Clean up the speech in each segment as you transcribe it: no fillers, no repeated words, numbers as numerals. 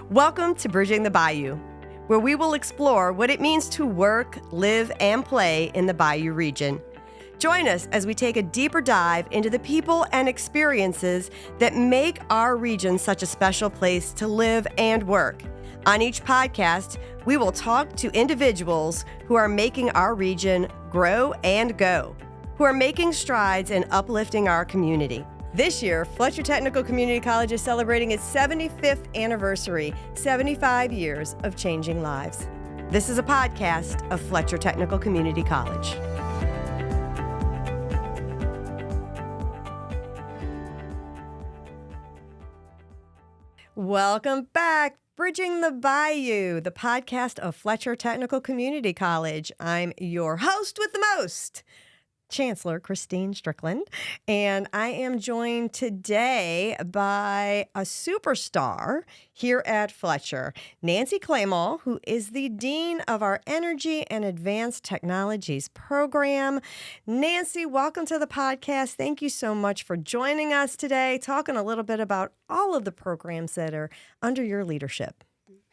Welcome to Bridging the Bayou, where we will explore what it means to work, live, and play in the Bayou region. Join us as we take a deeper dive into the people and experiences that make our region such a special place to live and work. On each podcast, we will talk to individuals who are making our region grow and go, who are making strides in uplifting our community. This year, Fletcher Technical Community College is celebrating its 75th anniversary, 75 years of changing lives. This is a podcast of Fletcher Technical Community College. Welcome back. Bridging the Bayou, the podcast of Fletcher Technical Community College. I'm your host with the most, Chancellor Kristine Strickland, and I am joined today by a superstar here at Fletcher, Nancy Clement, who is the Dean of our Energy and Advanced Technologies program. Nancy, welcome to the podcast. Thank you so much for joining us today, talking a little bit about all of the programs that are under your leadership.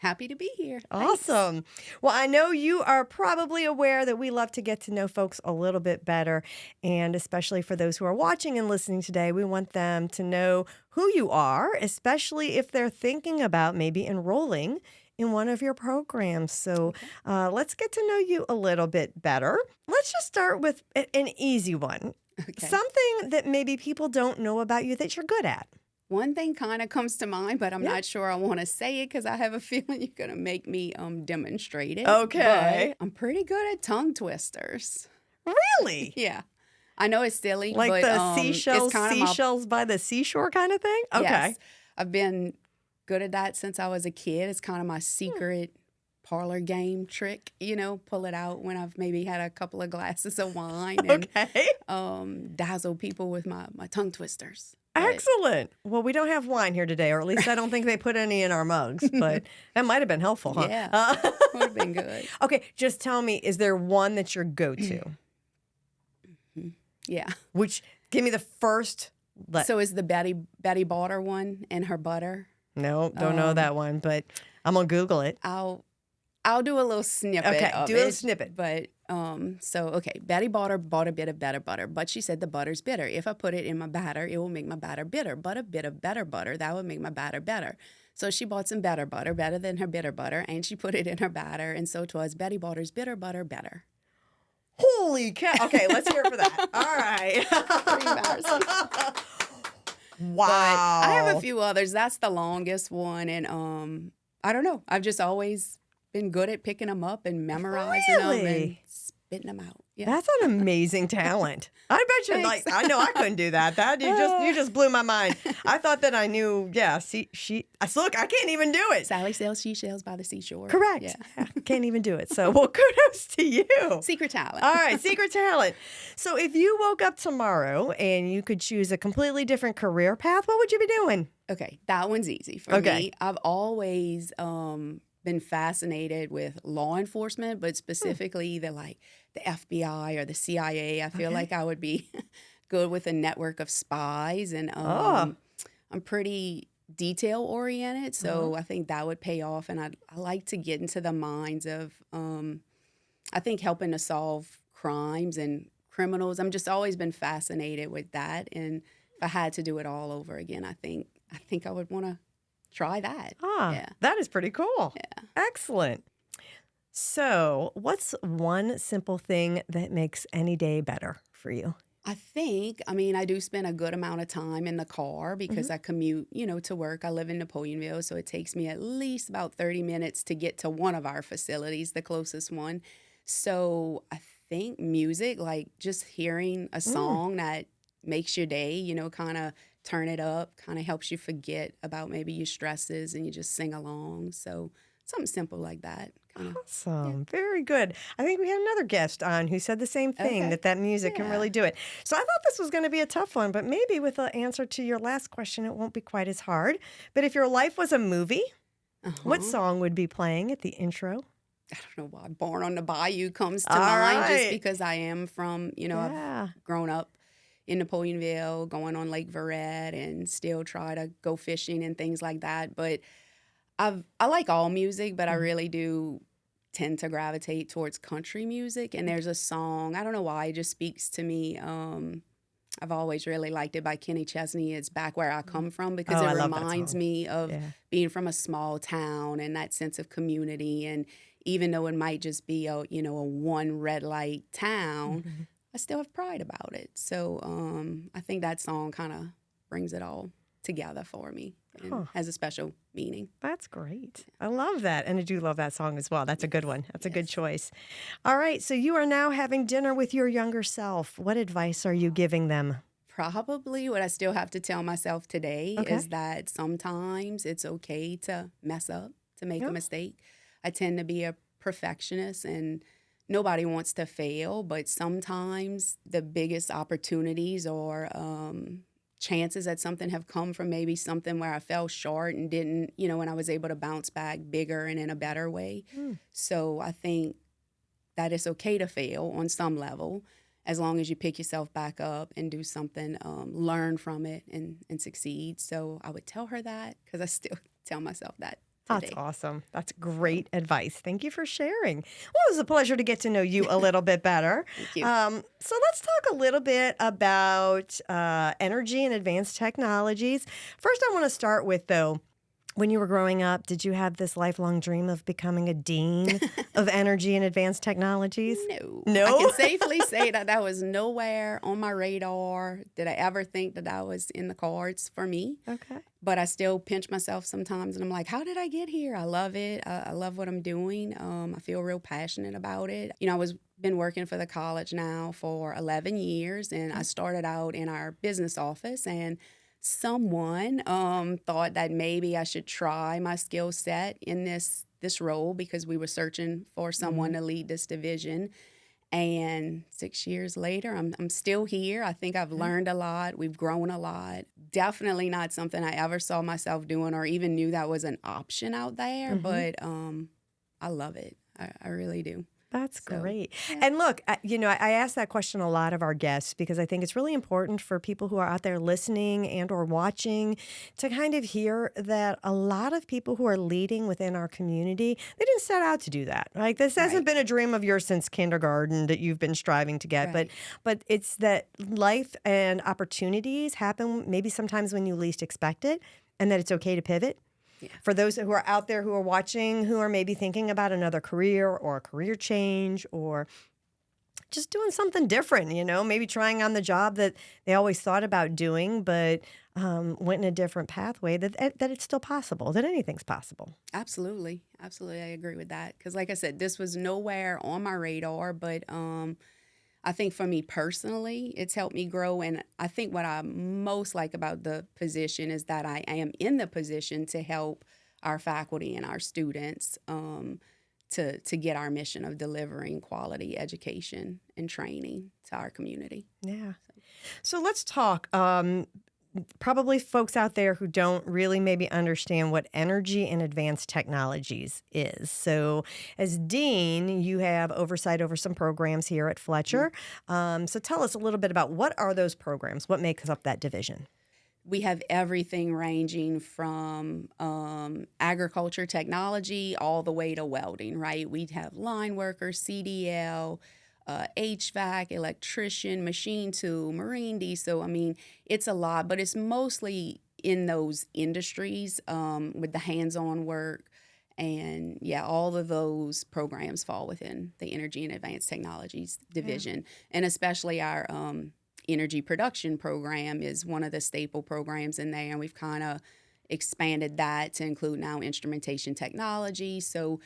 Happy to be here. Awesome. Thanks. Well, I know you are probably aware that we love to get to know folks a little bit better. And especially for those who are watching and listening today, we want them to know who you are, especially if they're thinking about maybe enrolling in one of your programs. So let's get to know you a little bit better. Let's just start with an easy one. Okay. Something that maybe people don't know about you that you're good at. One thing kind of comes to mind, but I'm not sure I want to say it because I have a feeling you're going to make me demonstrate it. Okay. But I'm pretty good at tongue twisters. Really? Yeah. I know it's silly, like but the seashells, seashells by the seashore kind of thing? Okay. Yes. I've been good at that since I was a kid. It's kind of my secret parlor game trick, pull it out when I've maybe had a couple of glasses of wine and dazzle people with my tongue twisters. Excellent. Well, we don't have wine here today, or at least I don't think they put any in our mugs, but that might have been helpful, huh? Yeah, would have been good. Okay, just tell me, is there one that's your go-to? Yeah. Give me the first. So is the Betty Botter one and her butter? No, don't know that one, but I'm going to Google it. I'll do a little snippet of it. Do a little snippet. But, Betty Botter bought a bit of better butter, but she said the butter's bitter. If I put it in my batter, it will make my batter bitter. But a bit of better butter, that would make my batter better. So she bought some better butter, better than her bitter butter, and she put it in her batter, and so 'twas Betty Botter's bitter butter better. Holy cow. Okay, let's hear it for that. All right. Pretty embarrassing. Wow. But I have a few others. That's the longest one, and I don't know. I've just always been good at picking them up and memorizing them and spitting them out. Yeah. That's an amazing talent. I bet you, I know I couldn't do that. You just blew my mind. I thought that I knew. Yeah, look, I can't even do it. Sally sells seashells by the seashore. Correct. Yeah. Can't even do it. So, well, kudos to you. Secret talent. All right, secret talent. So, if you woke up tomorrow and you could choose a completely different career path, what would you be doing? Okay, that one's easy for me. I've always been fascinated with law enforcement, but specifically either like the FBI or the CIA. I feel like I would be good with a network of spies, and I'm pretty detail oriented, so I think that would pay off. And I like to get into the minds of, I think, helping to solve crimes and criminals. I'm just always been fascinated with that, and if I had to do it all over again, I think I would want to try that. That is pretty cool. Yeah. Excellent. So, what's one simple thing that makes any day better for you? I do spend a good amount of time in the car because I commute, to work. I live in Napoleonville, so it takes me at least about 30 minutes to get to one of our facilities, the closest one. So I think music, like just hearing a song that makes your day, kind of turn it up, kind of helps you forget about maybe your stresses and you just sing along. So something simple like that. Awesome. Yeah. Very good. I think we had another guest on who said the same thing, that music can really do it. So I thought this was going to be a tough one, but maybe with the answer to your last question, it won't be quite as hard. But if your life was a movie, what song would be playing at the intro? I don't know why Born on the Bayou comes to mind just because I am from, I've grown up in Napoleonville, going on Lake Verret and still try to go fishing and things like that. But I like all music, but I really do tend to gravitate towards country music. And there's a song, I don't know why, it just speaks to me. I've always really liked it by Kenny Chesney. It's Back Where I Come From, because it reminds me of being from a small town and that sense of community. And even though it might just be a one red light town, I still have pride about it. So I think that song kind of brings it all together for me and has a special meaning. That's great. I love that. And I do love that song as well. That's a good one. That's a good choice. All right. So you are now having dinner with your younger self. What advice are you giving them? Probably what I still have to tell myself today is that sometimes it's okay to mess up, to make a mistake. I tend to be a perfectionist, and nobody wants to fail, but sometimes the biggest opportunities or chances that something have come from maybe something where I fell short and didn't, and I was able to bounce back bigger and in a better way. So I think that it's okay to fail on some level, as long as you pick yourself back up and do something, learn from it and succeed. So I would tell her that, because I still tell myself that today. That's awesome. That's great advice. Thank you for sharing. Well, it was a pleasure to get to know you a little bit better. Thank you. So let's talk a little bit about energy and advanced technologies. First, I want to start with, though, when you were growing up, did you have this lifelong dream of becoming a dean of energy and advanced technologies? No. I can safely say that was nowhere on my radar. Did I ever think that was in the cards for me? Okay. But I still pinch myself sometimes, and I'm like, how did I get here? I love it. I love what I'm doing. I feel real passionate about it. Been working for the college now for 11 years, and I started out in our business office, and someone thought that maybe I should try my skill set in this role, because we were searching for someone to lead this division. And 6 years later, I'm still here. I think I've learned a lot. We've grown a lot. Definitely not something I ever saw myself doing or even knew that was an option out there. But I love it. I really do. That's great. And look, I ask that question a lot of our guests, because I think it's really important for people who are out there listening and or watching to kind of hear that a lot of people who are leading within our community, they didn't set out to do that. Right? This hasn't been a dream of yours since kindergarten that you've been striving to get, but it's that life and opportunities happen maybe sometimes when you least expect it, and that it's okay to pivot. Yeah. For those who are out there who are watching, who are maybe thinking about another career or a career change or just doing something different, maybe trying on the job that they always thought about doing, but went in a different pathway, that it's still possible, that anything's possible. Absolutely. Absolutely. I agree with that. Because like I said, this was nowhere on my radar, but I think for me personally, it's helped me grow. And I think what I most like about the position is that I am in the position to help our faculty and our students to get our mission of delivering quality education and training to our community. Yeah. So let's talk. Probably folks out there who don't really maybe understand what energy and advanced technologies is. So as dean, you have oversight over some programs here at Fletcher. So tell us a little bit about what are those programs? What makes up that division? We have everything ranging from agriculture technology all the way to welding, right? We have line workers, CDL, HVAC, electrician, machine tool, marine diesel. I mean, it's a lot, but it's mostly in those industries with the hands-on work. And all of those programs fall within the Energy and Advanced Technologies division. And especially our energy production program is one of the staple programs in there. And we've kind of expanded that to include now instrumentation technology. So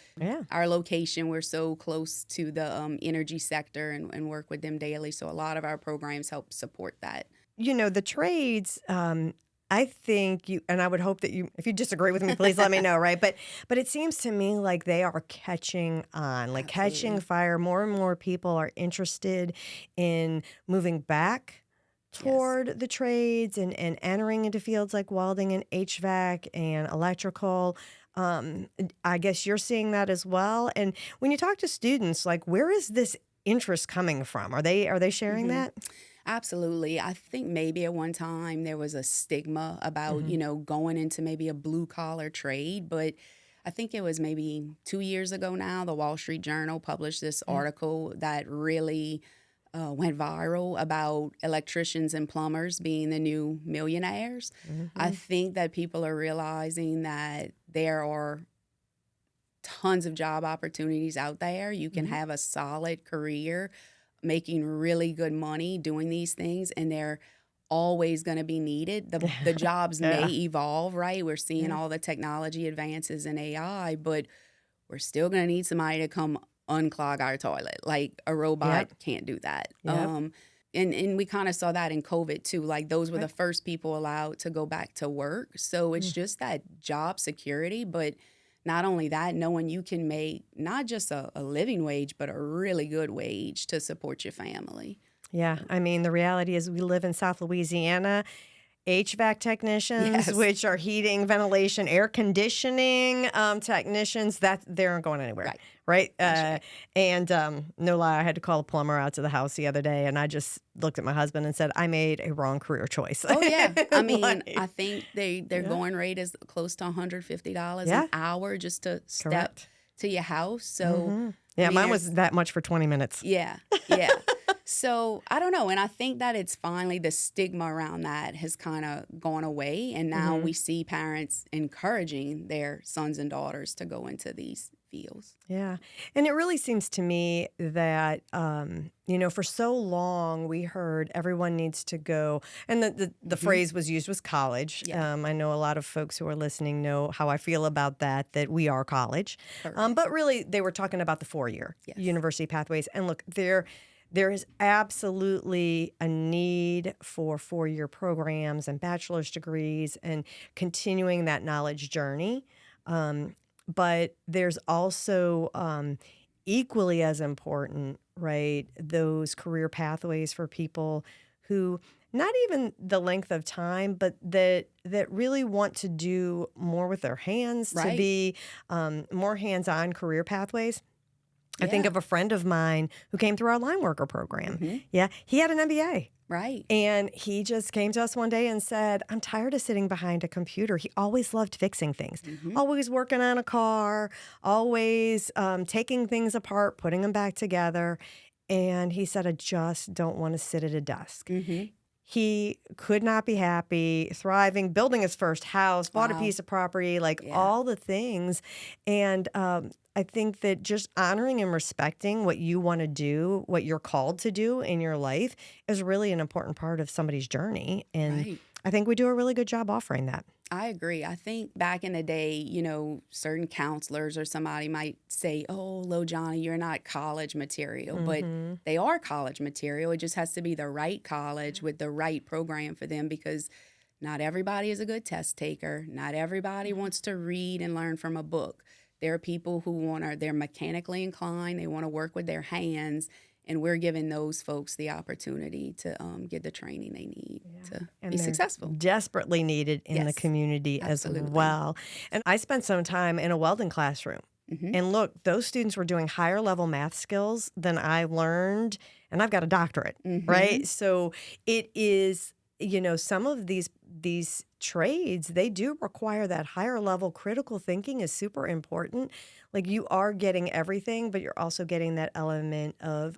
our location, we're so close to the energy sector and work with them daily. So a lot of our programs help support that. The trades, I think and I would hope that if you disagree with me, please let me know, right? But it seems to me like they are catching on, like catching fire. More and more people are interested in moving back toward the trades and entering into fields like welding and HVAC and electrical. I guess you're seeing that as well. And when you talk to students, like, where is this interest coming from? Are they sharing that? Absolutely. I think maybe at one time there was a stigma about, going into maybe a blue collar trade, but I think it was maybe 2 years ago now, the Wall Street Journal published this article that really went viral about electricians and plumbers being the new millionaires. I think that people are realizing that there are tons of job opportunities out there. You can have a solid career making really good money doing these things, and they're always going to be needed. The jobs may evolve, right? We're seeing all the technology advances in AI, but we're still going to need somebody to come unclog our toilet. Like a robot can't do that. And we kind of saw that in COVID too. Like those were the first people allowed to go back to work. So it's just that job security, but not only that, knowing you can make not just a living wage, but a really good wage to support your family. Yeah, I mean, the reality is we live in South Louisiana. HVAC technicians, which are heating, ventilation, air conditioning technicians, that they aren't going anywhere, right? And no lie, I had to call a plumber out to the house the other day, and I just looked at my husband and said, I made a wrong career choice. Oh, yeah. I mean, I think their going rate is close to $150 an hour just to step to your house. So, yeah, I mean, mine was that much for 20 minutes. Yeah. So I don't know. And I think that it's finally the stigma around that has kind of gone away. And now we see parents encouraging their sons and daughters to go into these fields. Yeah. And it really seems to me that, for so long we heard everyone needs to go. And the phrase was used was college. Yeah. I know a lot of folks who are listening know how I feel about that we are college. But really they were talking about the 4-year university pathways. And look, there is absolutely a need for 4-year programs and bachelor's degrees and continuing that knowledge journey. But there's also equally as important, right, those career pathways for people who not even the length of time, but that really want to do more with their hands, to be more hands-on career pathways. I think of a friend of mine who came through our line worker program. Yeah, he had an MBA. Right. And he just came to us one day and said, I'm tired of sitting behind a computer. He always loved fixing things, always working on a car, always taking things apart, putting them back together. And he said, I just don't want to sit at a desk. He could not be happy, thriving, building his first house, bought a piece of property, all the things. And I think that just honoring and respecting what you want to do, what you're called to do in your life is really an important part of somebody's journey. And I think we do a really good job offering that. I agree. I think back in the day, certain counselors or somebody might say, oh, Lo Johnny, you're not college material. But they are college material. It just has to be the right college with the right program for them, because not everybody is a good test taker. Not everybody wants to read and learn from a book. There are people who they're mechanically inclined. They want to work with their hands. And we're giving those folks the opportunity to get the training they need to be successful. Desperately needed in the community as well. And I spent some time in a welding classroom. And look, those students were doing higher level math skills than I learned. And I've got a doctorate, right? So it is, some of these trades, they do require that higher level critical thinking is super important. Like you are getting everything, but you're also getting that element of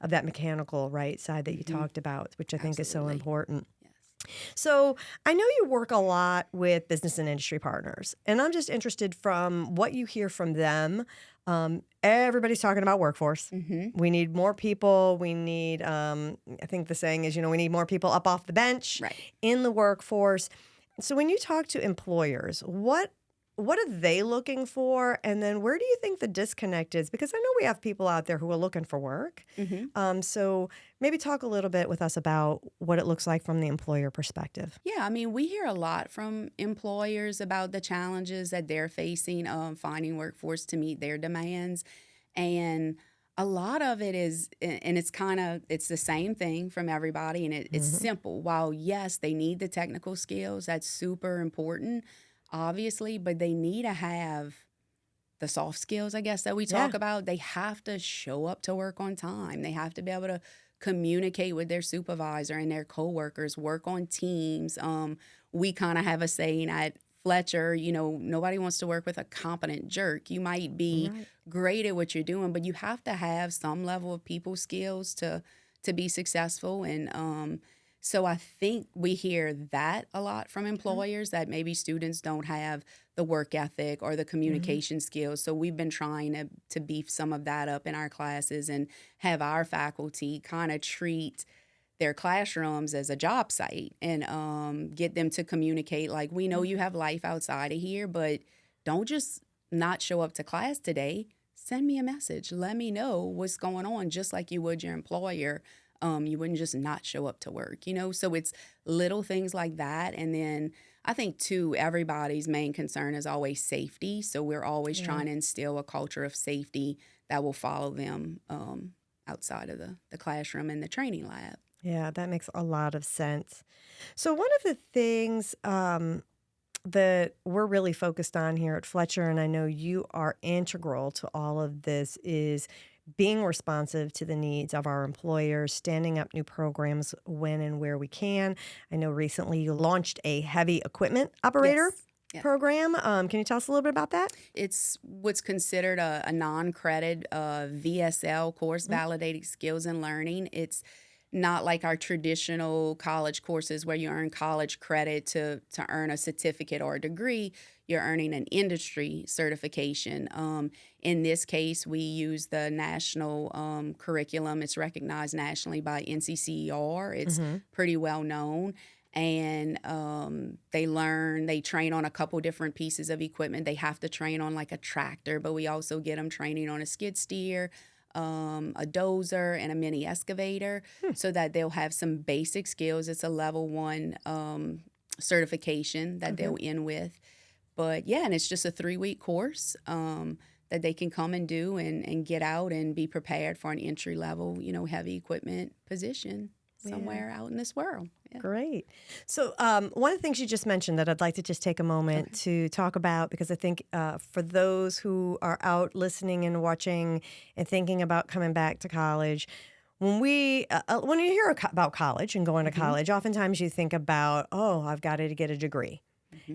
that mechanical side that you talked about, which I think is so important. So I know you work a lot with business and industry partners, and I'm just interested from what you hear from them. Everybody's talking about workforce. We need more people. We need, I think the saying is, we need more people up off the bench in the workforce. So when you talk to employers, what are they looking for? And then where do you think the disconnect is? Because I know we have people out there who are looking for work. So maybe talk a little bit with us about what it looks like from the employer perspective. Yeah, I mean, we hear a lot from employers about the challenges that they're facing finding workforce to meet their demands. And a lot of it is, and it's the same thing from everybody, and it's simple. While, yes, they need the technical skills, that's super important, obviously, but they need to have the soft skills, I guess, that we talk about. They have to show up to work on time. They have to be able to communicate with their supervisor and their coworkers, work on teams. We kind of have a saying at Fletcher, nobody wants to work with a competent jerk. You might be great at what you're doing, but you have to have some level of people skills to be successful. And so I think we hear that a lot from employers, that maybe students don't have the work ethic or the communication skills. So we've been trying to beef some of that up in our classes and have our faculty kind of treat their classrooms as a job site and get them to communicate like, we know you have life outside of here, but don't just not show up to class today. Send me a message. Let me know what's going on, just like you would your employer. You wouldn't just not show up to work, So it's little things like that. And then I think, too, everybody's main concern is always safety. So we're always trying to instill a culture of safety that will follow them outside of the classroom and the training lab. Yeah, that makes a lot of sense. So one of the things that we're really focused on here at Fletcher, and I know you are integral to all of this, is being responsive to the needs of our employers, standing up new programs when and where we can. I know recently you launched a heavy equipment operator program. Can you tell us a little bit about that? It's what's considered a non-credit VSL course, Validated Skills and Learning. It's not like our traditional college courses where you earn college credit to earn a certificate or a degree. You're earning an industry certification. In this case, we use the national curriculum. It's recognized nationally by NCCER. It's pretty well known. And they train on a couple different pieces of equipment. They have to train on like a tractor, but we also get them training on a skid steer, a dozer, and a mini excavator so that they'll have some basic skills. It's a level 1 certification that they'll end with. But yeah, and it's just a 3-week course that they can come and do and get out and be prepared for an entry level, heavy equipment position somewhere out in this world. Yeah. Great. So one of the things you just mentioned that I'd like to just take a moment to talk about, because I think for those who are out listening and watching and thinking about coming back to college, when you hear about college and going to college, oftentimes you think about, I've got to get a degree.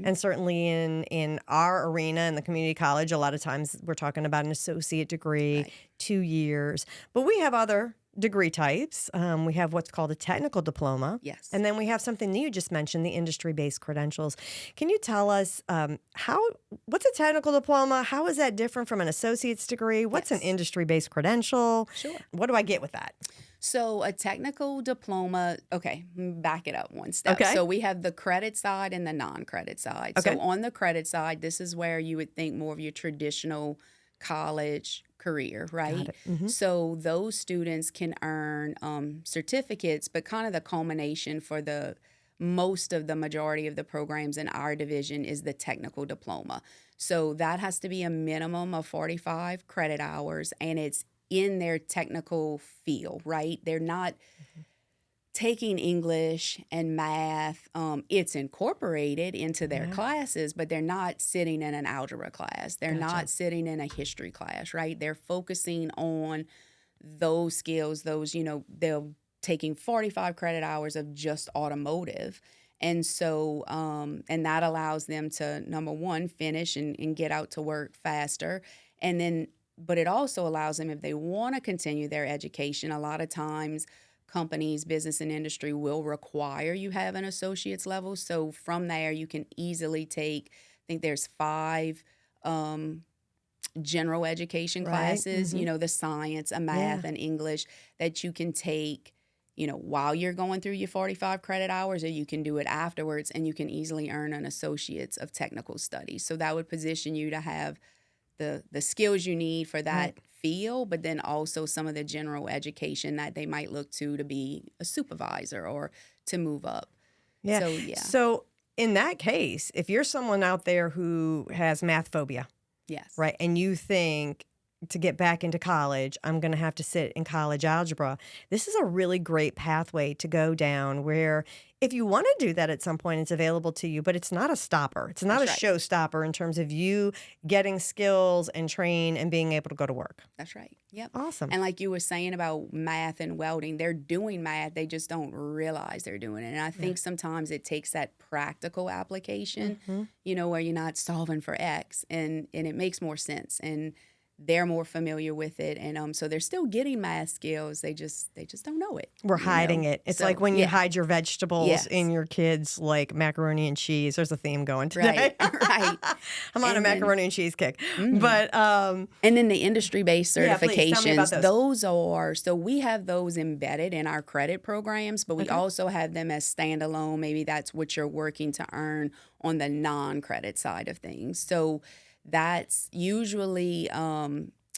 And certainly in our arena in the community college, a lot of times we're talking about an associate degree, 2 years. But we have other degree types. We have what's called a technical diploma. Yes. And then we have something that you just mentioned, the industry-based credentials. Can you tell us what's a technical diploma? How is that different from an associate's degree? What's an industry-based credential? Sure. What do I get with that? So a technical diploma, back it up one step. So we have the credit side and the non-credit side. So on the credit side, this is where you would think more of your traditional college career, right? So those students can earn certificates, but kind of the culmination for the majority of the programs in our division is the technical diploma. So that has to be a minimum of 45 credit hours, and it's in their technical field, right? They're not taking English and math. It's incorporated into their classes, but they're not sitting in an algebra class. They're not sitting in a history class, right? They're focusing on those skills, they're taking 45 credit hours of just automotive. And so, and that allows them to, number one, finish and get out to work faster. And then, but it also allows them, if they want to continue their education, a lot of times companies, business and industry will require you have an associate's level. So from there, you can easily take, I think there's 5 general education classes, the science, a math, and English that you can take, while you're going through your 45 credit hours, or you can do it afterwards, and you can easily earn an associate's of technical studies. So that would position you to have the skills you need for that field, but then also some of the general education that they might look to be a supervisor or to move up. So in that case, if you're someone out there who has math phobia, right, and you think to get back into college, I'm going to have to sit in college algebra. This is a really great pathway to go down where if you want to do that at some point, it's available to you, but it's not a stopper. It's not That's a right. showstopper in terms of you getting skills and train and being able to go to work. That's right. Yep. Awesome. And like you were saying about math and welding, they're doing math. They just don't realize they're doing it. And I think sometimes it takes that practical application, where you're not solving for X and it makes more sense. And they're more familiar with it, and so they're still getting math skills. They just don't know it. We're hiding it. It's like when you hide your vegetables in your kids, like macaroni and cheese. There's a theme going today. Right. I'm on a macaroni and cheese kick. But and then the industry-based certifications, please tell me about those. those are so we have those embedded in our credit programs, but we also have them as standalone. Maybe that's what you're working to earn on the non-credit side of things. So that's usually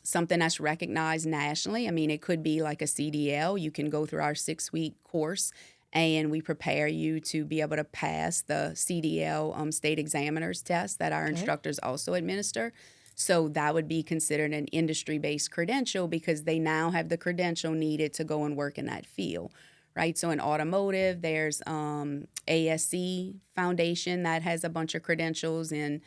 something that's recognized nationally. I mean, it could be like a CDL. You can go through our 6-week course, and we prepare you to be able to pass the CDL state examiners test that our instructors also administer. So that would be considered an industry-based credential because they now have the credential needed to go and work in that field. Right, so in automotive, there's ASC Foundation that has a bunch of credentials in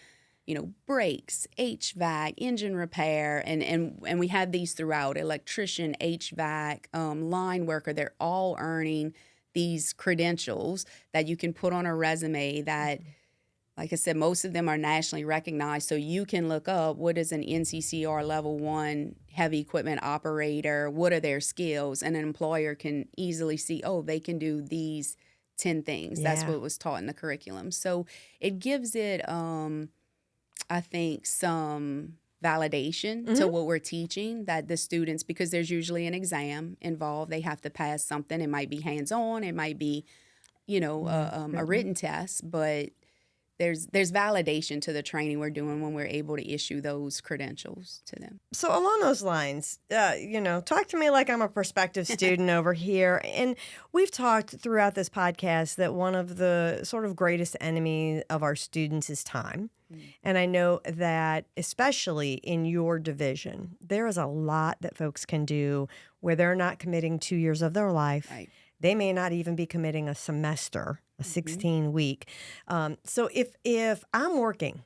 brakes, HVAC, engine repair, and we have these throughout, electrician, HVAC, line worker. They're all earning these credentials that you can put on a resume that, like I said, most of them are nationally recognized. So you can look up what is an NCCR level 1 heavy equipment operator, what are their skills, and an employer can easily see, they can do these 10 things. That's what was taught in the curriculum. So it gives it I think some validation to what we're teaching, that the students, because there's usually an exam involved, they have to pass something. It might be hands-on, it might be, a written test, but there's validation to the training we're doing when we're able to issue those credentials to them. So along those lines, talk to me like I'm a prospective student over here. And we've talked throughout this podcast that one of the sort of greatest enemies of our students is time. And I know that especially in your division, there is a lot that folks can do where they're not committing 2 years of their life. Right. They may not even be committing a semester, a 16-week. So if I'm working,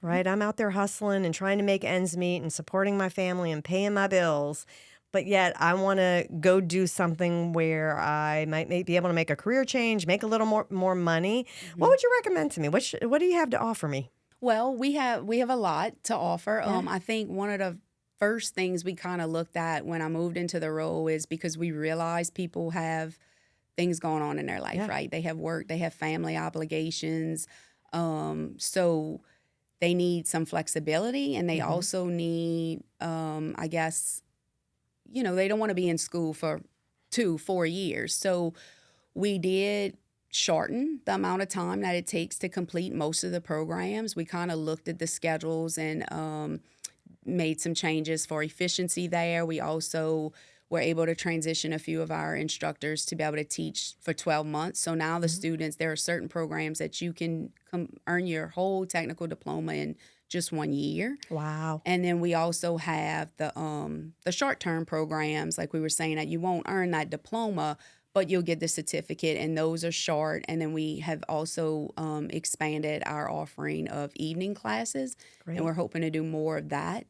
right, I'm out there hustling and trying to make ends meet and supporting my family and paying my bills, but yet I want to go do something where I might be able to make a career change, make a little more money. What would you recommend to me? What do you have to offer me? Well, we have a lot to offer. I think one of the first things we kind of looked at when I moved into the role is because we realized people have things going on in their life, right? They have work, they have family obligations. So they need some flexibility, and they also need, I guess, they don't want to be in school for 2-4 years. So we did shorten the amount of time that it takes to complete most of the programs. We kind of looked at the schedules and made some changes for efficiency there. We also were able to transition a few of our instructors to be able to teach for 12 months. So now the students, there are certain programs that you can earn your whole technical diploma in just 1 year. Wow. And then we also have the short-term programs, like we were saying, that you won't earn that diploma, but you'll get the certificate, and those are short. And then we have also expanded our offering of evening classes. Great. And we're hoping to do more of that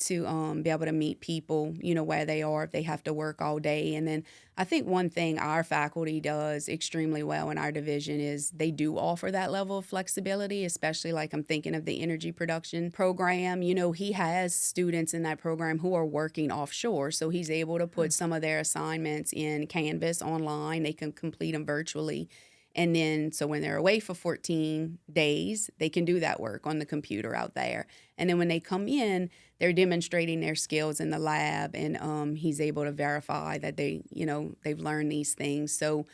to be able to meet people, where they are if they have to work all day. And then I think one thing our faculty does extremely well in our division is they do offer that level of flexibility, especially like I'm thinking of the energy production program. He has students in that program who are working offshore, so he's able to put some of their assignments in Canvas online. They can complete them virtually. And then, so when they're away for 14 days, they can do that work on the computer out there. And then when they come in, they're demonstrating their skills in the lab, and he's able to verify that they've learned these things. So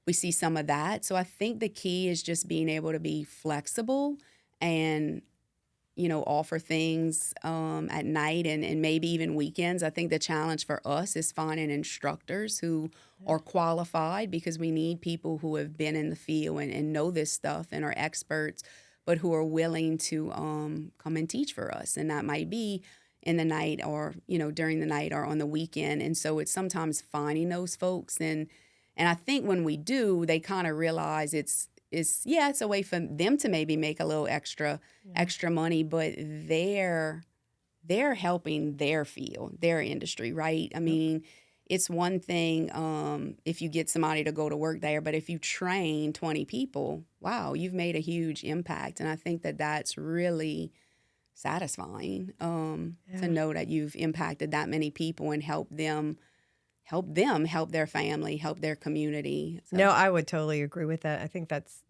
we see some of that. So I think the key is just being able to be flexible and, offer things at night and maybe even weekends. I think the challenge for us is finding instructors who are qualified, because we need people who have been in the field and know this stuff and are experts, but who are willing to come and teach for us. And that might be in the night or, during the night or on the weekend. And so it's sometimes finding those folks. And I think when we do, they kind of realize it's a way for them to maybe make a little extra money, but they're helping their field, their industry, right? I mean, it's one thing if you get somebody to go to work there, but if you train 20 people, wow, you've made a huge impact. And I think that that's really satisfying to know that you've impacted that many people and help them help their family, help their community. So. No, I would totally agree with that. I think that's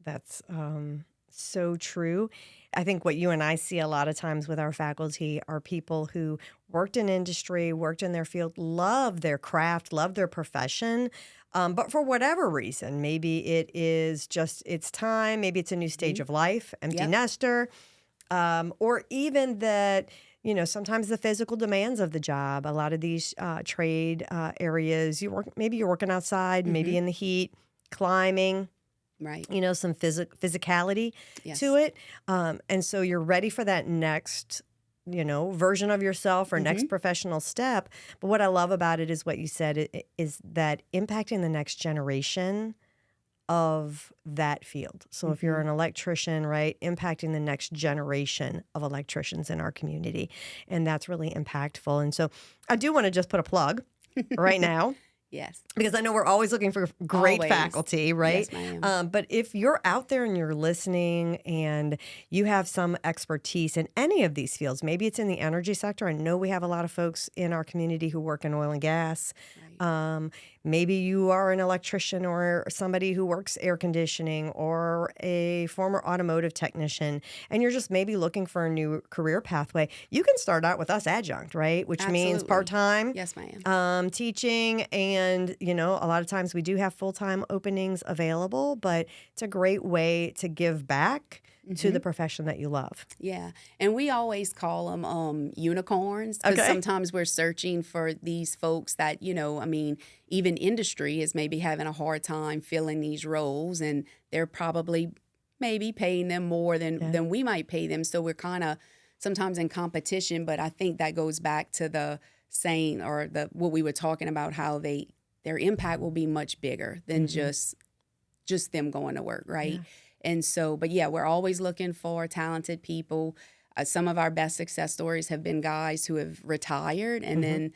so true. I think what you and I see a lot of times with our faculty are people who worked in industry, worked in their field, love their craft, love their profession. But for whatever reason, maybe it is just it's time, maybe it's a new stage of life, empty nester, or even that, sometimes the physical demands of the job, a lot of these trade areas, maybe you're working outside, maybe in the heat, climbing. Right. Some physicality to it. And so you're ready for that next, version of yourself or next professional step. But what I love about it is what you said is that impacting the next generation of that field. So if you're an electrician, right, impacting the next generation of electricians in our community. And that's really impactful. And so I do want to just put a plug right now. Yes. Because I know we're always looking for great faculty, right? Yes, ma'am. But if you're out there and you're listening and you have some expertise in any of these fields, maybe it's in the energy sector. I know we have a lot of folks in our community who work in oil and gas. Right. Maybe you are an electrician or somebody who works air conditioning or a former automotive technician, and you're just maybe looking for a new career pathway. You can start out with us adjunct, right? Which means part-time. Yes, ma'am. Teaching. And, a lot of times we do have full-time openings available, but it's a great way to give back to the profession that you love. Yeah. And we always call them unicorns because sometimes we're searching for these folks that, even industry is maybe having a hard time filling these roles, and they're probably maybe paying them more than we might pay them. So we're kind of sometimes in competition, but I think that goes back to the saying or what we were talking about, how their impact will be much bigger than just them going to work, right? Yeah. And so, but we're always looking for talented people. Some of our best success stories have been guys who have retired and then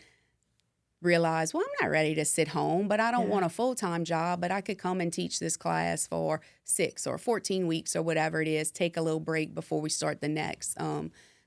realized, well, I'm not ready to sit home, but I don't want a full-time job, but I could come and teach this class for 6 or 14 weeks or whatever it is, take a little break before we start the next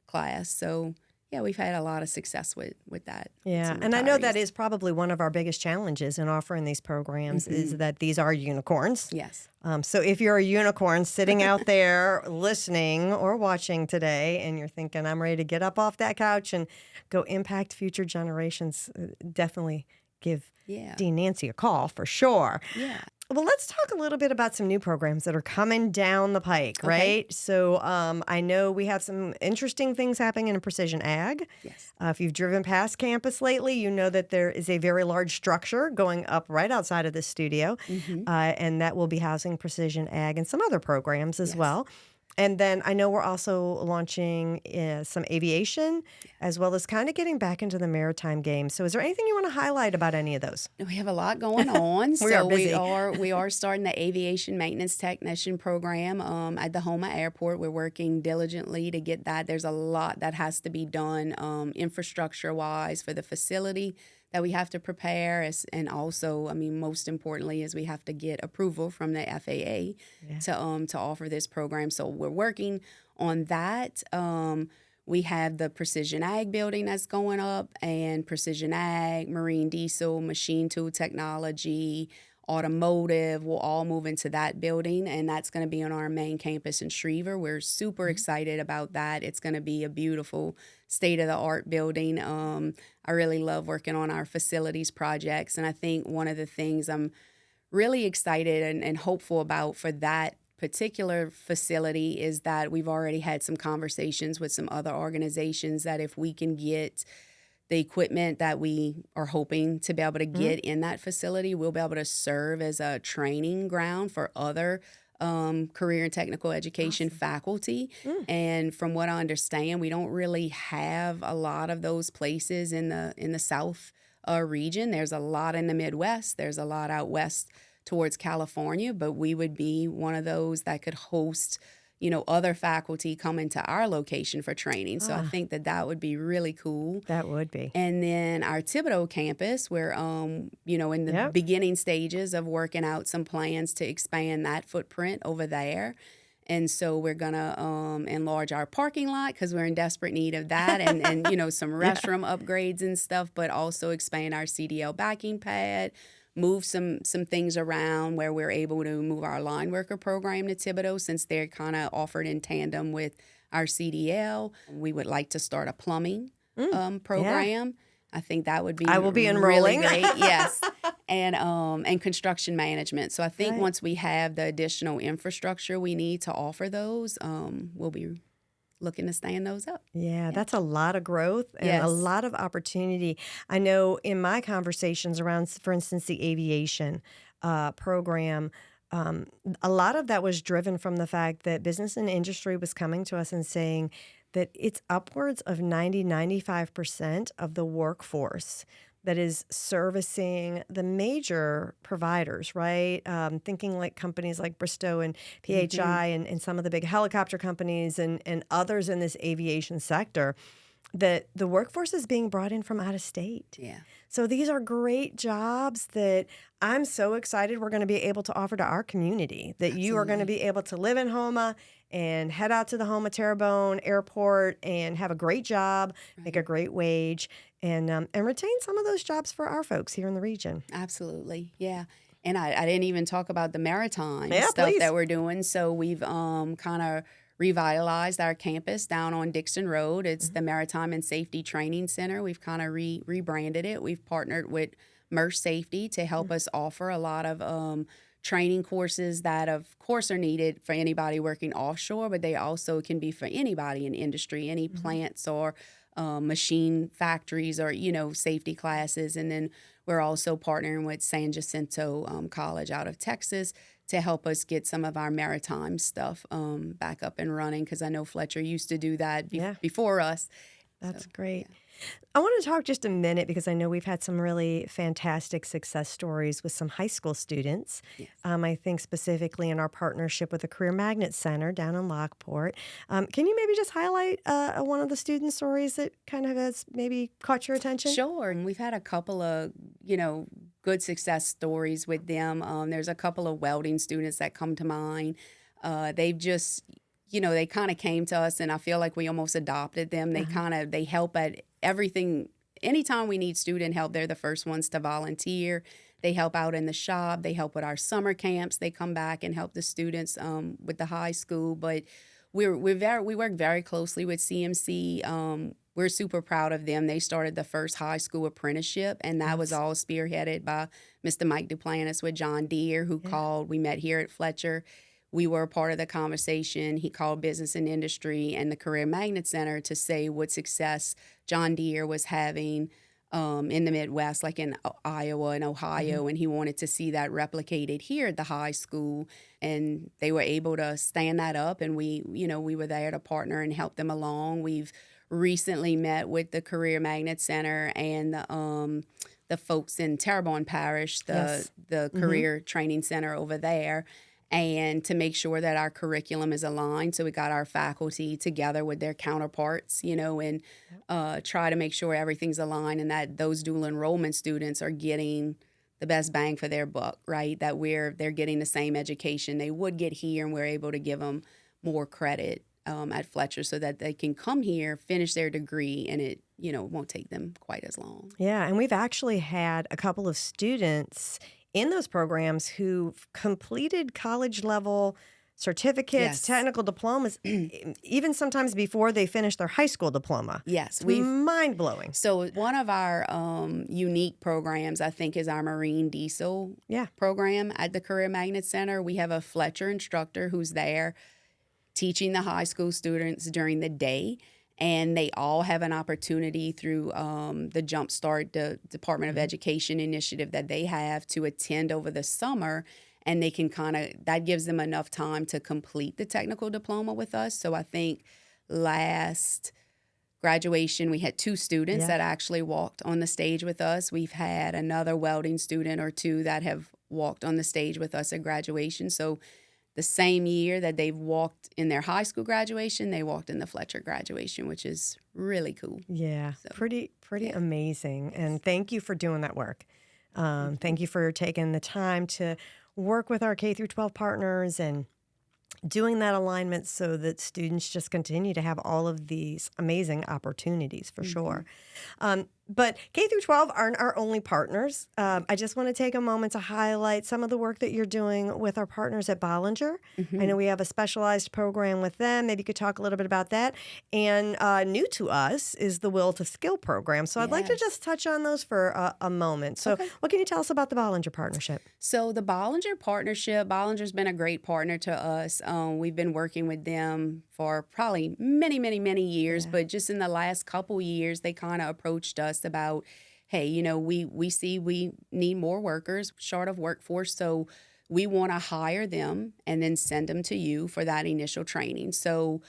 class. So we've had a lot of success with that. Yeah, and I know that is probably one of our biggest challenges in offering these programs is that these are unicorns. Yes. So if you're a unicorn sitting out there listening or watching today and you're thinking, I'm ready to get up off that couch and go impact future generations, definitely give Dean Nancy a call for sure. Yeah. Well, let's talk a little bit about some new programs that are coming down the pike, right? So I know we have some interesting things happening in precision ag. Yes. If you've driven past campus lately, you know that there is a very large structure going up right outside of the studio, and that will be housing precision ag and some other programs as well. And then I know we're also launching some aviation as well as kind of getting back into the maritime game. So is there anything you want to highlight about any of those? We have a lot going on. We are busy. We are starting the aviation maintenance technician program at the Houma Airport. We're working diligently to get that. There's a lot that has to be done infrastructure-wise for the facility that we have to prepare, and also, most importantly, is we have to get approval from the FAA to offer this program. So we're working on that. We have the Precision Ag building that's going up, and Precision Ag, Marine Diesel, Machine Tool Technology, Automotive will all move into that building, and that's going to be on our main campus in Schriever. We're super excited about that. It's going to be a beautiful state-of-the-art building. I really love working on our facilities projects, and I think one of the things I'm really excited and hopeful about for that particular facility is that we've already had some conversations with some other organizations that if we can get the equipment that we are hoping to be able to get in that facility, we'll be able to serve as a training ground for other career and technical education faculty. And from what I understand, we don't really have a lot of those places in the South region. There's a lot in the Midwest. There's a lot out west towards California, but we would be one of those that could host other faculty coming to our location for training. So I think that would be really cool. That would be. And then our Thibodaux campus, we're, in the beginning stages of working out some plans to expand that footprint over there. And so we're going to enlarge our parking lot because we're in desperate need of that and some restroom upgrades and stuff, but also expand our CDL backing pad, move some things around where we're able to move our line worker program to Thibodaux since they're kind of offered in tandem with our CDL. We would like to start a plumbing program. Yeah. I think that would be I will be enrolling. Really great. Yes. And construction management. So I think once we have the additional infrastructure we need to offer those, we'll be looking to stand those up. Yeah, that's a lot of growth and a lot of opportunity. I know in my conversations around, for instance, the aviation program, a lot of that was driven from the fact that business and industry was coming to us and saying that it's upwards of 95% of the workforce that is servicing the major providers, right? Thinking like companies like Bristow and PHI and some of the big helicopter companies and others in this aviation sector, that the workforce is being brought in from out of state. Yeah. So these are great jobs that I'm so excited we're going to be able to offer to our community, that you are going to be able to live in Houma and head out to the Houma Terrebonne Airport and have a great job, make a great wage, and retain some of those jobs for our folks here in the region. Absolutely, yeah. And I didn't even talk about the maritime stuff please. That we're doing. So we've kind of revitalized our campus down on Dixon Road. It's the Maritime and Safety Training Center. We've kind of rebranded it. We've partnered with MERS Safety to help us offer a lot of training courses that, of course, are needed for anybody working offshore, but they also can be for anybody in industry, any plants or machine factories or, safety classes. And then we're also partnering with San Jacinto College out of Texas to help us get some of our maritime stuff back up and running, because I know Fletcher used to do that before us. That's great. Yeah. I want to talk just a minute because I know we've had some really fantastic success stories with some high school students. Yes. I think specifically in our partnership with the Career Magnet Center down in Lockport. Can you maybe just highlight one of the student stories that kind of has maybe caught your attention? Sure. And we've had a couple of, good success stories with them. There's a couple of welding students that come to mind. They've just, they kind of came to us, and I feel like we almost adopted them. They help at everything. Anytime we need student help, they're the first ones to volunteer. They help out in the shop. They help with our summer camps. They come back and help the students with the high school. But we work very closely with CMC. We're super proud of them. They started the first high school apprenticeship, and that was all spearheaded by Mr. Mike Duplantis with John Deere, who called. We met here at Fletcher. We were a part of the conversation. He called Business and Industry and the Career Magnet Center to say what success John Deere was having in the Midwest, like in Iowa and Ohio, and he wanted to see that replicated here at the high school. And they were able to stand that up, and we were there to partner and help them along. We've recently met with the Career Magnet Center and the folks in Terrebonne Parish, the Career Training Center over there, and to make sure that our curriculum is aligned. So we got our faculty together with their counterparts, and try to make sure everything's aligned and that those dual enrollment students are getting the best bang for their buck, right? That they're getting the same education they would get here, and we're able to give them more credit at Fletcher so that they can come here, finish their degree, and it won't take them quite as long. Yeah, and we've actually had a couple of students in those programs who've completed college-level certificates, technical diplomas, even sometimes before they finish their high school diploma. Yes. It's mind-blowing. So one of our unique programs, I think, is our Marine Diesel program at the Career Magnet Center. We have a Fletcher instructor who's there teaching the high school students during the day, and they all have an opportunity through the Jumpstart, the Department of Education initiative that they have, to attend over the summer and they can that gives them enough time to complete the technical diploma with us. So I think last graduation, we had 2 students that actually walked on the stage with us. We've had another welding student or 2 that have walked on the stage with us at graduation. So the same year that they've walked in their high school graduation, they walked in the Fletcher graduation, which is really cool. Yeah, so, pretty amazing. Yes. And thank you for doing that work. Thank you for taking the time to work with our K through 12 partners and doing that alignment so that students just continue to have all of these amazing opportunities for sure. But K through 12 aren't our only partners. I just want to take a moment to highlight some of the work that you're doing with our partners at Bollinger. I know we have a specialized program with them. Maybe you could talk a little bit about that. And new to us is the Will to Skill program. So I'd like to just touch on those for a moment. So what can you tell us about the Bollinger partnership? So the Bollinger partnership, Bollinger's been a great partner to us. We've been working with them for probably many, many, many years, but just in the last couple years, they kind of approached us about, hey, you know, we see we need more workers, short of workforce, so we want to hire them and then send them to you for that initial training. So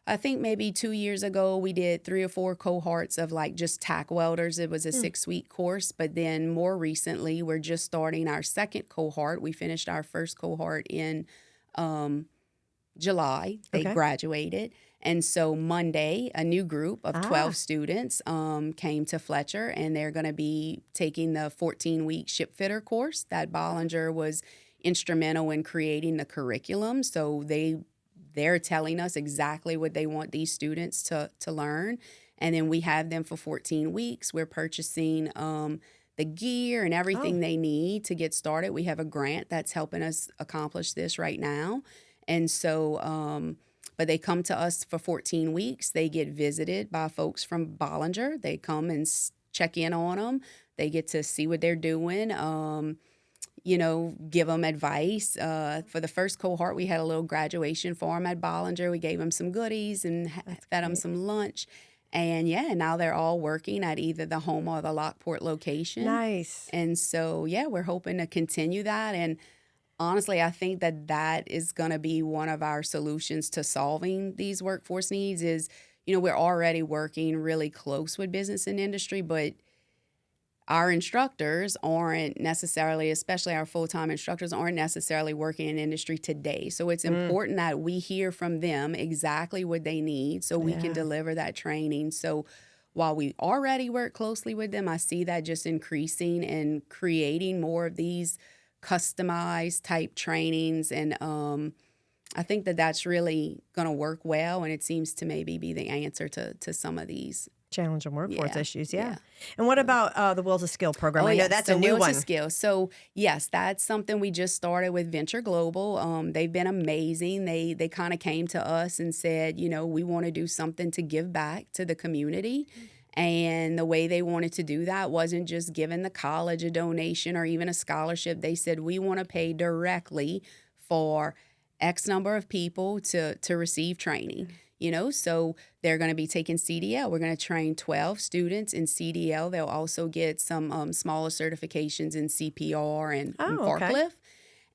I think maybe 2 years ago, we did 3 or 4 cohorts of like just tack welders. It was a 6-week course, but then more recently, we're just starting our second cohort. We finished our first cohort in July. They graduated. And so Monday, a new group of 12 students came to Fletcher, and they're going to be taking the 14-week ship fitter course that Bollinger was instrumental in creating the curriculum. So they're telling us exactly what they want these students to learn. And then we have them for 14 weeks. We're purchasing the gear and everything they need to get started. We have a grant that's helping us accomplish this right now. And so, but they come to us for 14 weeks. They get visited by folks from Bollinger. They come and check in on them. They get to see what they're doing, you know, give them advice. For the first cohort, we had a little graduation for them at Bollinger. We gave them some goodies and fed them some lunch. And now they're all working at either the home or the Lockport location. Nice. And so, we're hoping to continue that. And honestly, I think that is going to be one of our solutions to solving these workforce needs is, you know, we're already working really close with business and industry, but our instructors aren't necessarily, especially our full-time instructors, aren't necessarily working in industry today. So it's important that we hear from them exactly what they need so we can deliver that training. So while we already work closely with them, I see that just increasing and creating more of these customized type trainings. And I think that's really going to work well. And it seems to maybe be the answer to some of these challenging workforce issues. And what about the Will to Skill program? I know that's a new Will one. To Skill. So yes, that's something we just started with Venture Global. They've been amazing. They kind of came to us and said, you know, we want to do something to give back to the community. And the way they wanted to do that wasn't just giving the college a donation or even a scholarship. They said, we want to pay directly for X number of people to receive training. You know, so they're going to be taking CDL. We're going to train 12 students in CDL. They'll also get some smaller certifications in CPR and forklift.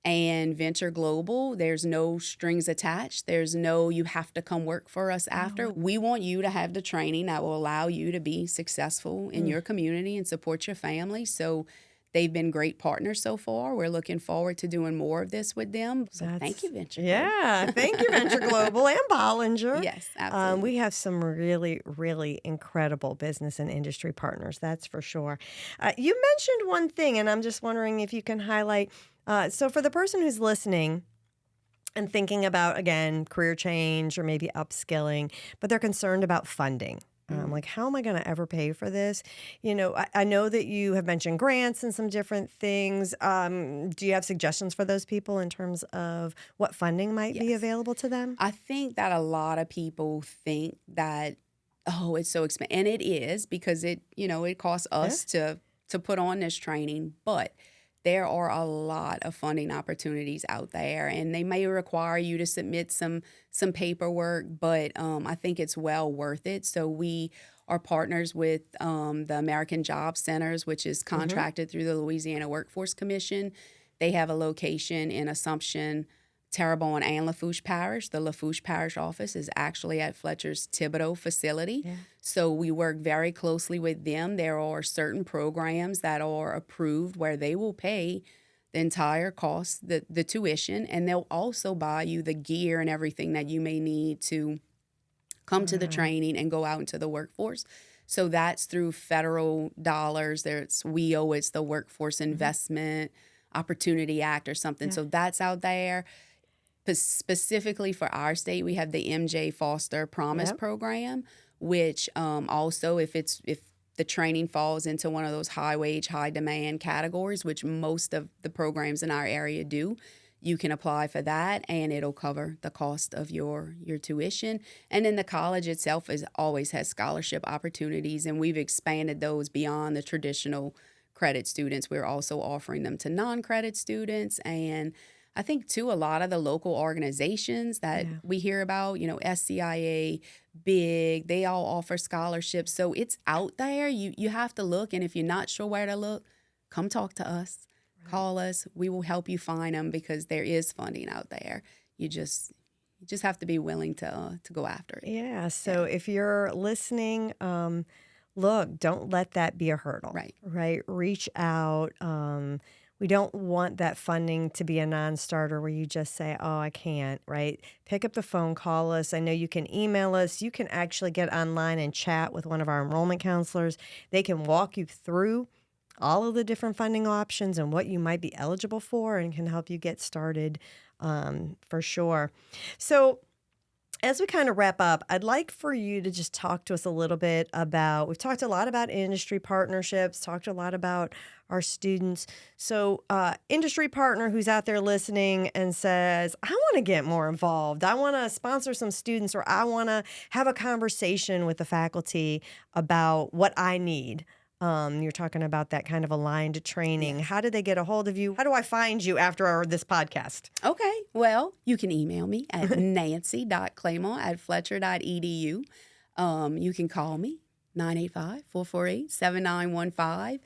And Venture Global, there's no strings attached. There's no, you have to come work for us after. We want you to have the training that will allow you to be successful in your community and support your family. So they've been great partners so far. We're looking forward to doing more of this with them. So thank you, Venture Global. Yeah, thank you, Venture Global and Bollinger. Yes, absolutely. We have some really, really incredible business and industry partners, that's for sure. You mentioned one thing, and I'm just wondering if you can highlight. So for the person who's listening and thinking about, again, career change or maybe upskilling, but they're concerned about funding. Like, how am I going to ever pay for this? You know, I know that you have mentioned grants and some different things. Do you have suggestions for those people in terms of what funding might be available to them? I think that a lot of people think that, it's so expensive. And it is, because it costs us to put on this training. But there are a lot of funding opportunities out there, and they may require you to submit some paperwork, but I think it's well worth it. So we are partners with the American Job Centers, which is contracted through the Louisiana Workforce Commission. They have a location in Assumption, Terrebonne, and Lafourche Parish. The Lafourche Parish office is actually at Fletcher's Thibodaux facility. Yeah. So we work very closely with them. There are certain programs that are approved where they will pay the entire cost, the tuition, and they'll also buy you the gear and everything that you may need to come to the training and go out into the workforce. So that's through federal dollars. There's WIO, it's the Workforce Investment Opportunity Act or something. Yeah. So that's out there. Specifically for our state, we have the MJ Foster Promise program, which also if the training falls into one of those high wage, high demand categories, which most of the programs in our area do, you can apply for that and it'll cover the cost of your tuition. And then the college itself always has scholarship opportunities, and we've expanded those beyond the traditional credit students. We're also offering them to non-credit students. And I think, too, a lot of the local organizations that we hear about, SCIA, BIG, they all offer scholarships. So it's out there. You have to look. And if you're not sure where to look, come talk to us. Right. Call us. We will help you find them because there is funding out there. You just have to be willing to go after it. Yeah. So if you're listening, look, don't let that be a hurdle. Right. Reach out. We don't want that funding to be a non-starter where you just say, oh, I can't, right? Pick up the phone, call us. I know you can email us. You can actually get online and chat with one of our enrollment counselors. They can walk you through all of the different funding options and what you might be eligible for and can help you get started for sure. So as we kind of wrap up, I'd like for you to just talk to us a little bit about, we've talked a lot about industry partnerships, talked a lot about our students. So industry partner who's out there listening and says, I want to get more involved. I want to sponsor some students, or I want to have a conversation with the faculty about what I need. You're talking about that kind of aligned training. How do they get a hold of you? How do I find you after this podcast? Okay. Well, you can email me at nancy.clement@fletcher.edu. You can call me, 985-448-7915.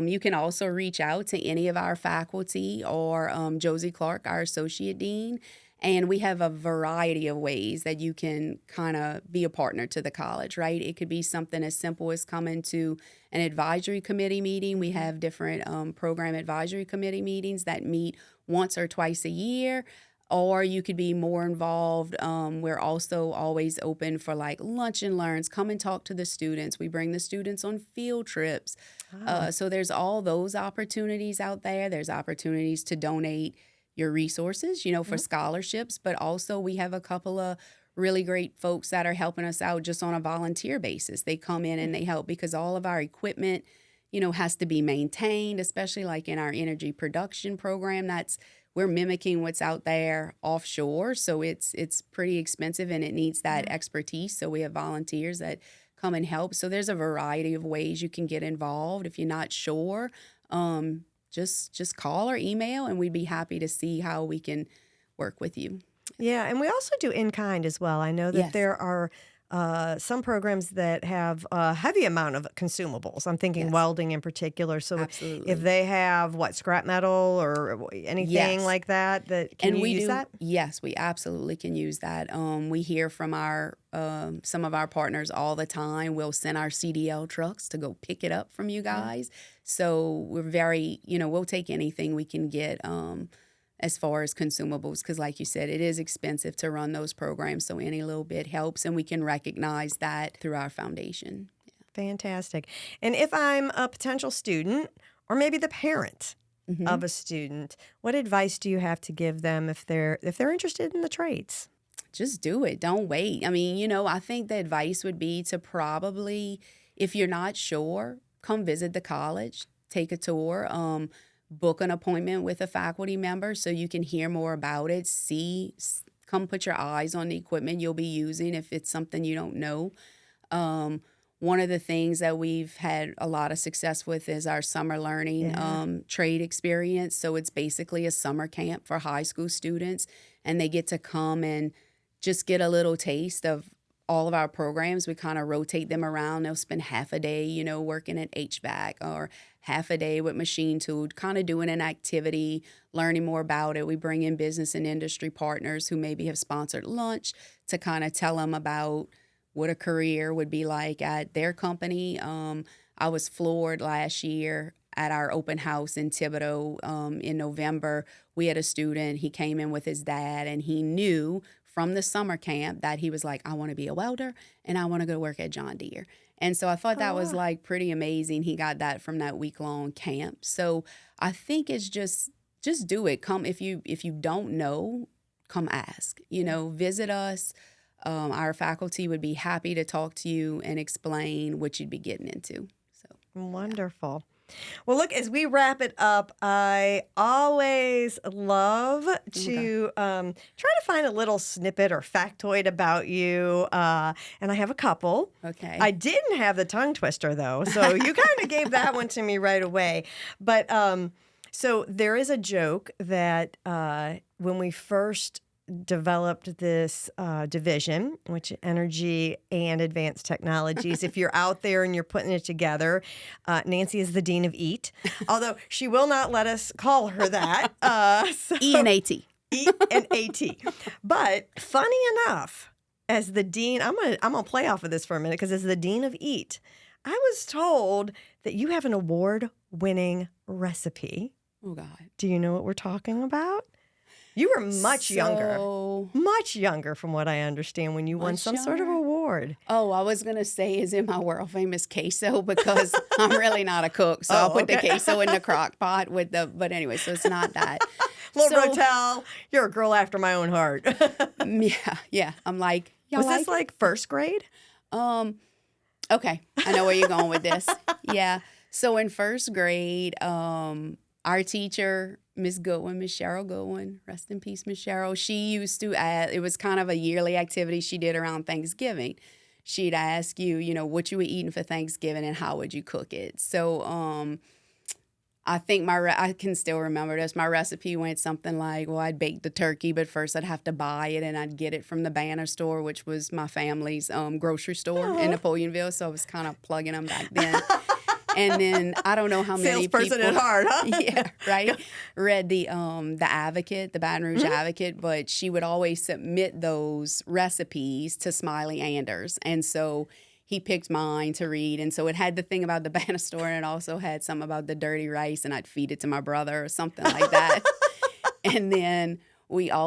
You can also reach out to any of our faculty or Josie Clark, our associate dean. And we have a variety of ways that you can kind of be a partner to the college, right? It could be something as simple as coming to an advisory committee meeting. We have different program advisory committee meetings that meet once or twice a year. Or you could be more involved. We're also always open for like lunch and learns. Come and talk to the students. We bring the students on field trips. So there's all those opportunities out there. There's opportunities to donate your resources, for scholarships, but also we have a couple of really great folks that are helping us out just on a volunteer basis. They come in and they help because all of our equipment, has to be maintained, especially like in our energy production program. We're mimicking what's out there offshore, so it's pretty expensive and it needs that expertise. So we have volunteers that come and help. So there's a variety of ways you can get involved. If you're not sure, just call or email, and we'd be happy to see how we can work with you. Yeah, and we also do in-kind as well. I know that there are some programs that have a heavy amount of consumables. I'm thinking welding in particular. So if they have, scrap metal or anything like that, can you use that? Yes, we absolutely can use that. We hear from some of our partners all the time. We'll send our CDL trucks to go pick it up from you guys. So we're very, we'll take anything we can get as far as consumables, because like you said, it is expensive to run those programs. So any little bit helps, and we can recognize that through our foundation. Fantastic. And if I'm a potential student or maybe the parent of a student, what advice do you have to give them if they're interested in the trades? Just do it. Don't wait. I mean, I think the advice would be to probably, if you're not sure, come visit the college, take a tour, book an appointment with a faculty member so you can hear more about it, come put your eyes on the equipment you'll be using if it's something you don't know. One of the things that we've had a lot of success with is our summer learning trade experience. So it's basically a summer camp for high school students, and they get to come and just get a little taste of all of our programs, we kind of rotate them around. They'll spend half a day, working at HVAC, or half a day with machine tool, kind of doing an activity, learning more about it. We bring in business and industry partners who maybe have sponsored lunch to kind of tell them about what a career would be like at their company. I was floored last year at our open house in Thibodaux in November. We had a student, he came in with his dad, and he knew from the summer camp that he was like, I want to be a welder and I want to go work at John Deere. And so I thought that was like pretty amazing. He got that from that week-long camp. So I think it's just do it. Come if you don't know, come ask. Visit us. Our faculty would be happy to talk to you and explain what you'd be getting into. So wonderful. Well, look, as we wrap it up, I always love to try to find a little snippet or factoid about you, and I have a couple. Okay. I didn't have the tongue twister, though, so you kind of gave that one to me right away. But so there is a joke that when we first developed this division, which energy and advanced technologies. If you're out there and you're putting it together, Nancy is the dean of E&AT, although she will not let us call her that. E&AT. E&AT. But funny enough, as the dean, I'm gonna play off of this for a minute, because as the dean of E&AT, I was told that you have an award-winning recipe. Oh God! Do you know what we're talking about? You were much younger from what I understand when you won some sort of award. Oh, I was going to say, is it my world famous queso? Because I'm really not a cook. So I'll put the queso in the crock pot but anyway, so it's not that. Little Rotel, you're a girl after my own heart. Yeah. I'm like, was this like first grade? Okay. I know where you're going with this. Yeah. So in first grade, our teacher, Miss Goodwin, Miss Cheryl Goodwin, rest in peace, Miss Cheryl, she used to ask, it was kind of a yearly activity she did around Thanksgiving. She'd ask you, what you were eating for Thanksgiving and how would you cook it. So I think I can still remember this. My recipe went something like, well, I'd bake the turkey, but first I'd have to buy it, and I'd get it from the Banner store, which was my family's grocery store in Napoleonville. So I was kind of plugging them back then. And then I don't know how many salesperson people, at heart, huh? Yeah, right. Read the Advocate, the Baton Rouge Advocate, but she would always submit those recipes to Smiley Anders, and so he picked mine to read. And so it had the thing about the Banner store, and it also had some about the dirty rice, and I'd feed it to my brother or something like that. And then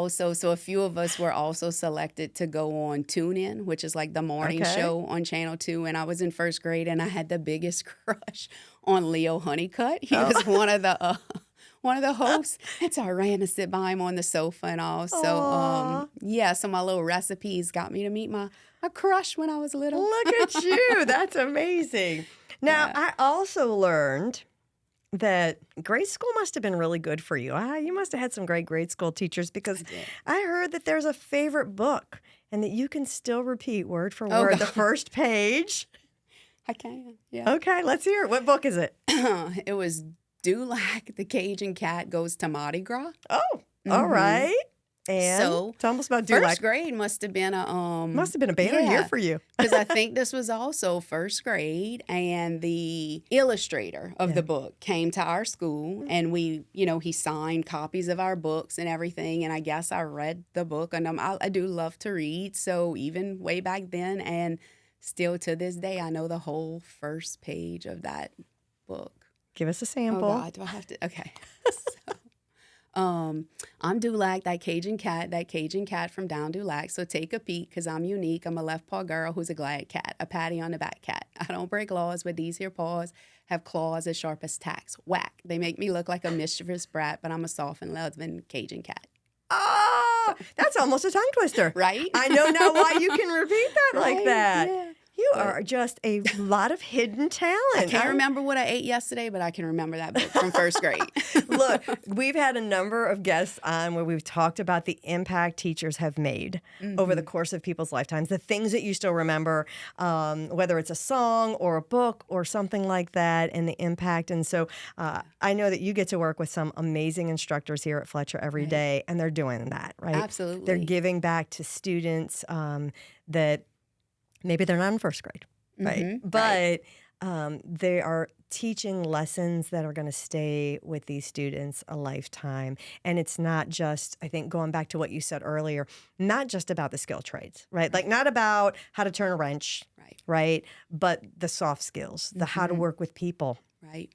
so a few of us were also selected to go on Tune In, which is like the morning show on Channel 2. And I was in first grade, and I had the biggest crush on Leo Honeycutt. He was one of the hosts. And so I ran to sit by him on the sofa and all. So, so my little recipes got me to meet my crush when I was little. Look at you. That's amazing. Now, I also learned that grade school must have been really good for you. You must have had some great grade school teachers, because I heard that there's a favorite book and that you can still repeat word for word the first page. I can, yeah. Okay, let's hear it. What book is it? It was Dulac, the Cajun Cat Goes to Mardi Gras. Oh, all right. And so tell us about Dulac. First grade must have been a banner year for you. Because I think this was also first grade, and the illustrator of the book came to our school, and he signed copies of our books and everything. And I guess I read the book, and I do love to read. So even way back then, and still to this day, I know the whole first page of that book. Give us a sample. Oh God, do I have to? Okay. I'm Dulac, that Cajun cat from down Dulac. So take a peek, because I'm unique. I'm a left paw girl who's a glad cat, a patty on the back cat. I don't break laws, but these here paws have claws as sharp as tacks. Whack. They make me look like a mischievous brat, but I'm a soft and loving Cajun cat. Oh, that's almost a tongue twister. Right? I know now why you can repeat that like that. Yeah. You are just a lot of hidden talent. I can't remember what I ate yesterday, but I can remember that book from first grade. Look, we've had a number of guests on where we've talked about the impact teachers have made over the course of people's lifetimes, the things that you still remember, whether it's a song or a book or something like that, and the impact. And so I know that you get to work with some amazing instructors here at Fletcher every day, and they're doing that, right? Absolutely. They're giving back to students that Maybe they're not in first grade, right? Mm-hmm. But they are teaching lessons that are going to stay with these students a lifetime. And it's not just, I think, going back to what you said earlier, not just about the skill trades, right? Like not about how to turn a wrench, right? But the soft skills, the how to work with people, right?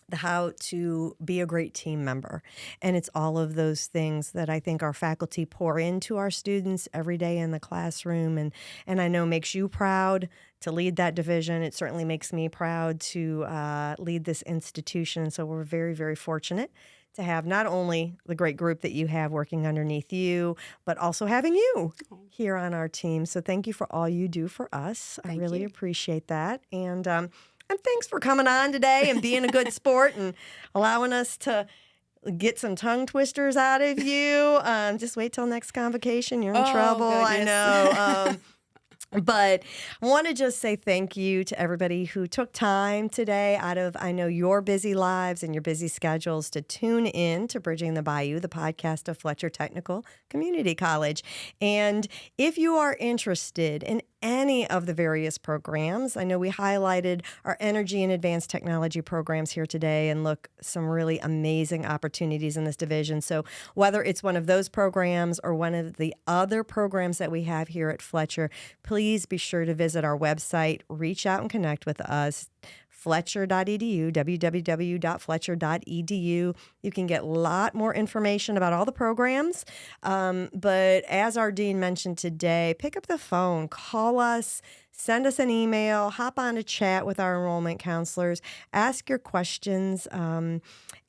The how to be a great team member. And it's all of those things that I think our faculty pour into our students every day in the classroom. And I know makes you proud to lead that division. It certainly makes me proud to lead this institution. So we're very, very fortunate to have not only the great group that you have working underneath you, but also having you here on our team. So thank you for all you do for us. I really appreciate that. And thanks for coming on today and being a good sport and allowing us to get some tongue twisters out of you. Just wait till next convocation. You're in trouble. Goodness. I know. But I want to just say thank you to everybody who took time today out of, I know, your busy lives and your busy schedules to tune in to Bridging the Bayou, the podcast of Fletcher Technical Community College. And if you are interested in any of the various programs, I know we highlighted our energy and advanced technology programs here today, and look, some really amazing opportunities in this division. So whether it's one of those programs or one of the other programs that we have here at Fletcher, please be sure to visit our website, reach out and connect with us. Fletcher.edu, www.fletcher.edu. You can get a lot more information about all the programs. But as our dean mentioned today, pick up the phone, call us, send us an email, hop on a chat with our enrollment counselors, ask your questions,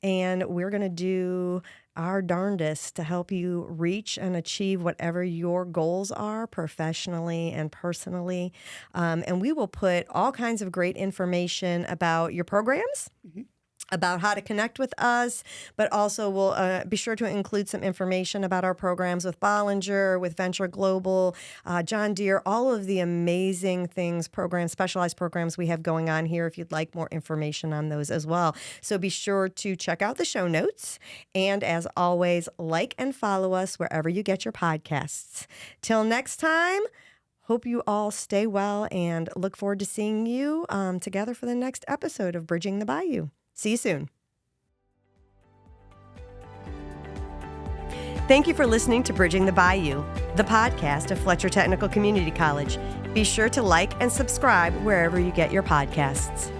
and we're going to do our darndest to help you reach and achieve whatever your goals are professionally and personally. And we will put all kinds of great information about your programs, about how to connect with us, but also we'll be sure to include some information about our programs with Bollinger, with Venture Global, John Deere, all of the amazing things, programs, specialized programs we have going on here if you'd like more information on those as well. So be sure to check out the show notes. And as always, like and follow us wherever you get your podcasts. Till next time, hope you all stay well and look forward to seeing you together for the next episode of Bridging the Bayou. See you soon. Thank you for listening to Bridging the Bayou, the podcast of Fletcher Technical Community College. Be sure to like and subscribe wherever you get your podcasts.